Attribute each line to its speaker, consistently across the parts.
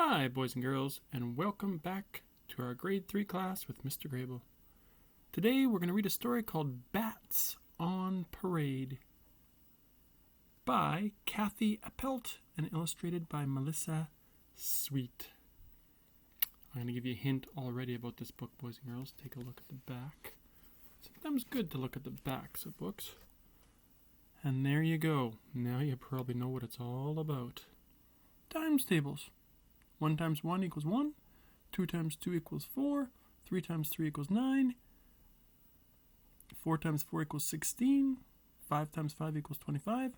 Speaker 1: Hi, boys and girls, and welcome back to our grade 3 class with Mr. Grable. Today we're going to read a story called Bats on Parade by Kathi Appelt and illustrated by Melissa Sweet. I'm going to give you a hint already about this book, boys and girls. Take a look at the back. Sometimes good to look at the backs of books. And there you go. Now you probably know what it's all about. Times tables. 1 times 1 equals 1. 2 times 2 equals 4. 3 times 3 equals 9. 4 times 4 equals 16. 5 times 5 equals 25.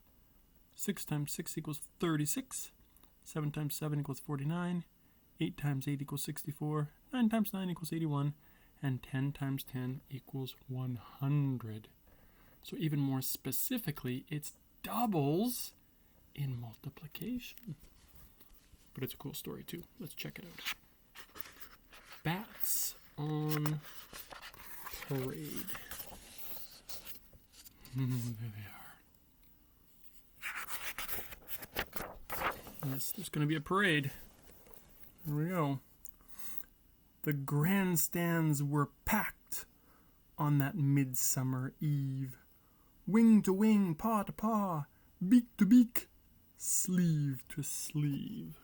Speaker 1: 6 times 6 equals 36. 7 times 7 equals 49. 8 times 8 equals 64. 9 times 9 equals 81. And 10 times 10 equals 100. So even more specifically, it's doubles in multiplication. But it's a cool story too. Let's check it out. Bats on Parade. There they are. Yes, there's going to be a parade. Here we go. The grandstands were packed on that midsummer eve. Wing to wing, paw to paw, beak to beak, sleeve to sleeve.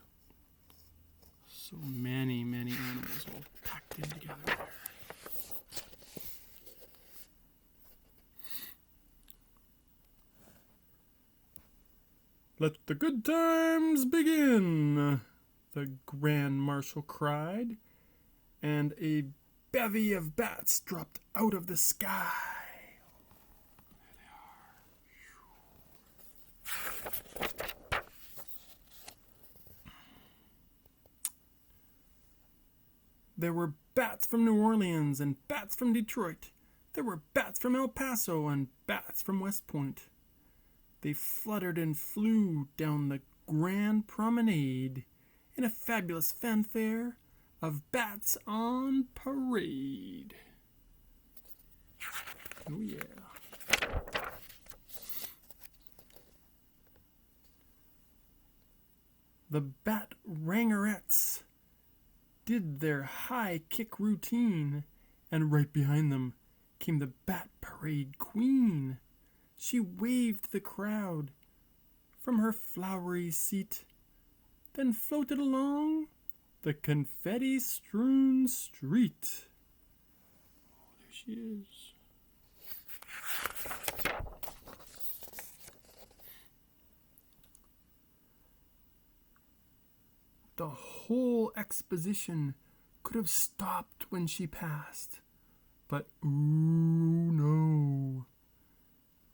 Speaker 1: So many animals all packed in together there. Let the good times begin, the Grand Marshal cried, and a bevy of bats dropped out of the sky. There were bats from New Orleans and bats from Detroit. There were bats from El Paso and bats from West Point. They fluttered and flew down the Grand Promenade in a fabulous fanfare of bats on parade. Oh yeah. The bat rangerettes did their high kick routine, and right behind them came the bat parade queen. She waved the crowd from her flowery seat, then floated along the confetti-strewn street. Oh, there she is. The whole exposition could have stopped when she passed. But ooh no.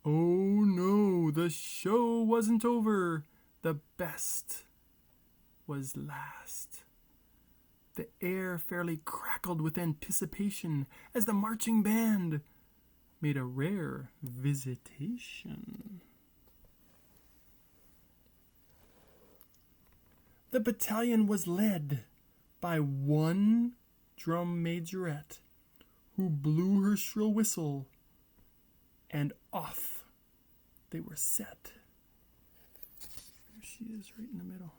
Speaker 1: Oh no, the show wasn't over. The best was last. The air fairly crackled with anticipation as the marching band made a rare visitation. The battalion was led by one drum majorette who blew her shrill whistle, and off they were set. There she is right in the middle.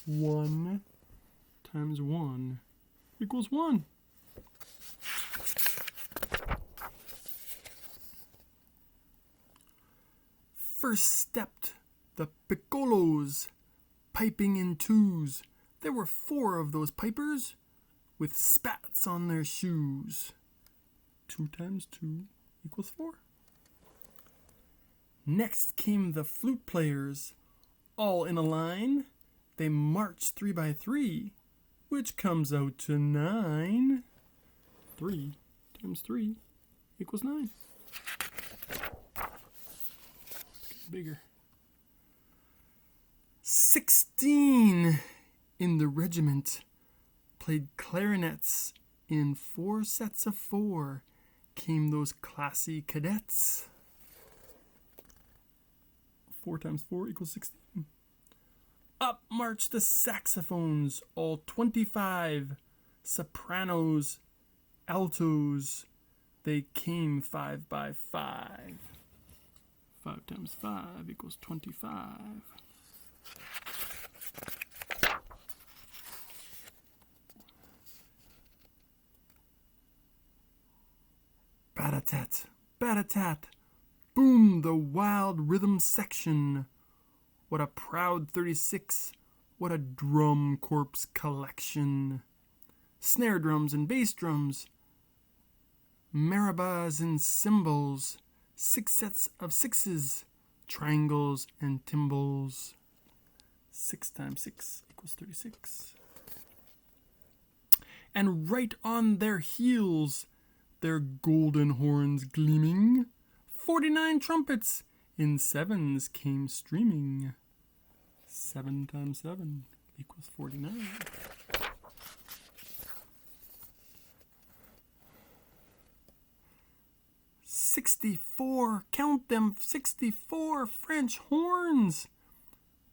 Speaker 1: 1 times 1 equals 1. First stepped the piccolos, piping in twos. There were 4 of those pipers with spats on their shoes. 2 times 2 equals 4. Next came the flute players, all in a line. They marched 3 by 3, which comes out to 9. 3 times 3 equals 9. Let's get bigger. 16 in the regiment played clarinets. In 4 sets of 4 came those classy cadets. 4 times 4 equals 16. Up marched the saxophones, all 25. Sopranos, altos, they came 5 by 5. 5 times 5 equals 25. Bat-a-tat, bat-a-tat, boom the wild rhythm section. What a proud 36, what a drum corps collection. Snare drums and bass drums, marabas and cymbals, 6 sets of 6s, triangles and timbals. 6 times 6 equals 36. And right on their heels, their golden horns gleaming, 49 trumpets in 7s came streaming. 7 times 7 equals 49. "64, count them, 64 French horns,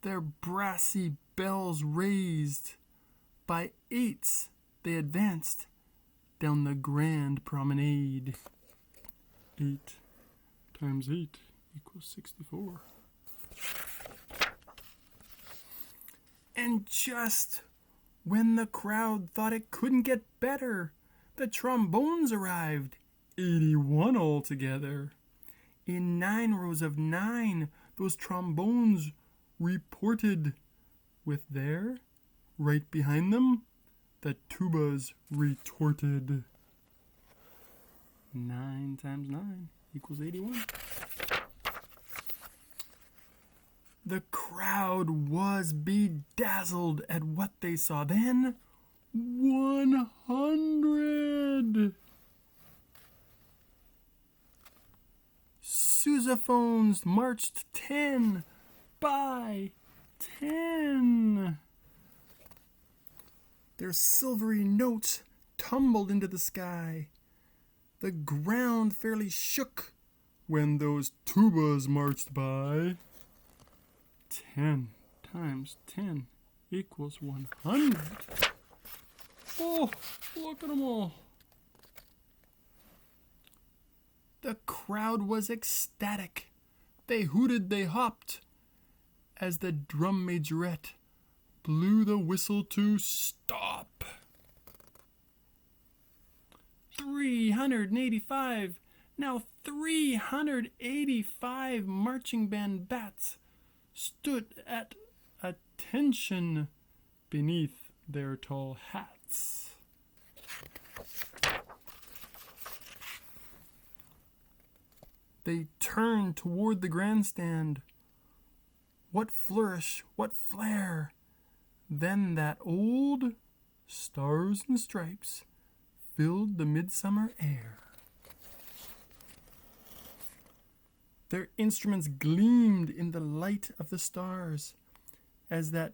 Speaker 1: their brassy bells raised. By 8s they advanced down the grand promenade." 8 times 8 equals 64. And just when the crowd thought it couldn't get better, the trombones arrived, 81 altogether. In 9 rows of 9, those trombones reported, with there, right behind them, the tubas retorted. 9 times 9 equals 81. The crowd was bedazzled at what they saw then. 100! Sousaphones marched 10 by 10. Their silvery notes tumbled into the sky. The ground fairly shook when those tubas marched by. 10 times 10 equals 100. Oh, look at them all. The crowd was ecstatic. They hooted, they hopped, as the drum majorette blew the whistle to stop. 385, now 385 marching band bats stood at attention beneath their tall hats. They turned toward the grandstand. What flourish, what flare! Then that old Stars and Stripes filled the midsummer air. Their instruments gleamed in the light of the stars as that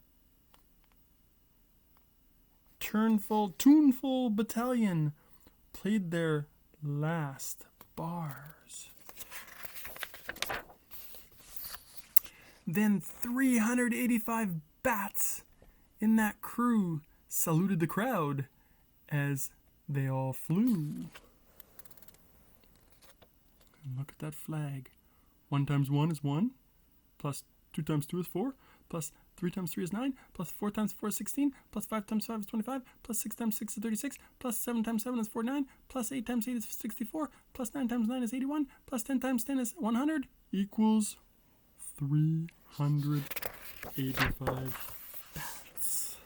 Speaker 1: tuneful battalion played their last bars. Then 385 bats in that crew saluted the crowd as they all flew. And look at that flag. 1 times 1 is 1, plus 2 times 2 is 4, plus 3 times 3 is 9, plus 4 times 4 is 16, plus 5 times 5 is 25, plus 6 times 6 is 36, plus 7 times 7 is 49, plus 8 times 8 is 64, plus 9 times 9 is 81, plus 10 times 10 is 100, equals 385 bats.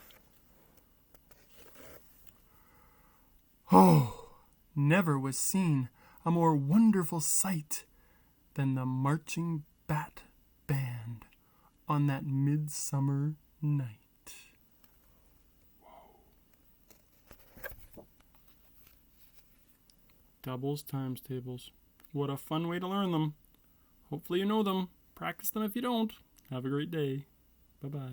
Speaker 1: Oh, never was seen a more wonderful sight than the marching bat band on that midsummer night. Whoa. Doubles times tables. What a fun way to learn them. Hopefully you know them. Practice them if you don't. Have a great day. Bye-bye.